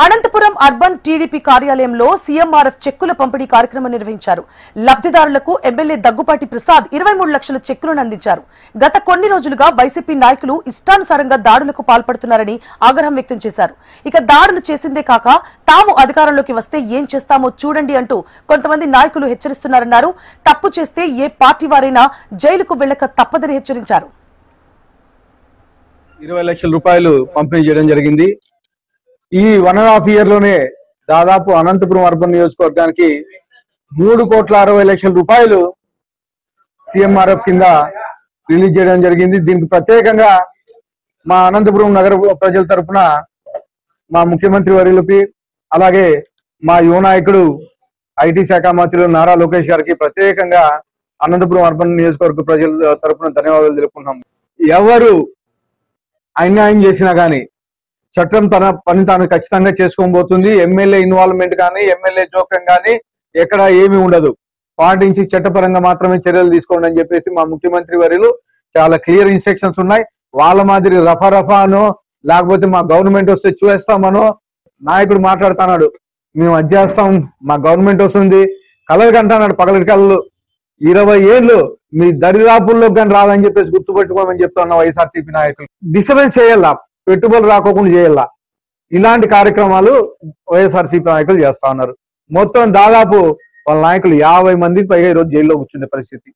Anantapuram urban TDP కార్యాలయంలో CMRF చెక్కుల పంపిణీ కార్యక్రమం నిర్వహించారు. లబ్ధిదారులకు ఎమ్మెల్యే దగ్గుపాటి ప్రసాద్ 23 లక్షల చెక్కులను అందించారు. గత కొన్ని రోజులుగా వైసీపీ నాయకులు ఇష్టానుసారంగా దాడులకు పాల్పడుతున్నారని ఆగ్రహం వ్యక్తం చేశారు. ఇక దాడులు చేసిందే కాక తాము అధికారంలోకి వస్తే ఏం చేస్తామో చూడండి అంటూ కొంతమంది నాయకులు హెచ్చరిస్తున్నారన్నారు. తప్పు చేస్తే ఏ పార్టీ వారైనా జైలుకు వెళ్లక తప్పదని హెచ్చరించారు. 20 లక్షల రూపాయలు పంపిణీ చేయడం జరిగింది. ఈ 1.5 year లోనే దాదాపు అనంతపురం అర్బన్ నియోజకవర్గానికి 3,60,00,000 రూపాయలు సీఎంఆర్ఎఫ్ కింద రిలీజ్ చేయడం జరిగింది. దీనికి ప్రత్యేకంగా మా అనంతపురం నగర ప్రజల తరఫున మా ముఖ్యమంత్రి వర్యులకి అలాగే మా యువ నాయకుడు ఐటీ శాఖ మంత్రులు నారా లోకేష్ గారికి ప్రత్యేకంగా అనంతపురం అర్బన్ నియోజకవర్గ ప్రజల తరఫున ధన్యవాదాలు తెలుపుకున్నాం. ఎవరు అన్యాయం చేసినా కానీ చట్టం తన పని తాను ఖచ్చితంగా చేసుకోబోతుంది. ఎమ్మెల్యే ఇన్వాల్వ్మెంట్ కానీ ఎమ్మెల్యే జోక్యం కానీ ఎక్కడ ఏమీ ఉండదు. పాటించి చట్టపరంగా మాత్రమే చర్యలు తీసుకోండి అని చెప్పేసి మా ముఖ్యమంత్రి వర్యులు చాలా క్లియర్ ఇన్స్ట్రక్షన్స్ ఉన్నాయి. వాళ్ళ మాదిరి రఫానో లేకపోతే మా గవర్నమెంట్ వస్తే చూస్తామనో నాయకుడు మాట్లాడుతున్నాడు. మేము అది చేస్తాం, మా గవర్నమెంట్ వస్తుంది కలలు కంటున్నాడు. పగలటి కళ్ళు 20 ఏళ్ళు మీ దరిదాపుల్లోకి కానీ రాదని చెప్పేసి గుర్తుపెట్టుకోమని చెప్తున్న వైఎస్ఆర్సీపీ నాయకులు డిస్టర్బెన్స్ చేయాల, పెట్టుబడులు రాకోకుండా చేయాల. ఇలాంటి కార్యక్రమాలు వైఎస్ఆర్సీపీ నాయకులు చేస్తా ఉన్నారు. మొత్తం దాదాపు వాళ్ళ నాయకులు 50 మందికి పైగా ఈరోజు జైల్లో కూర్చునే పరిస్థితి.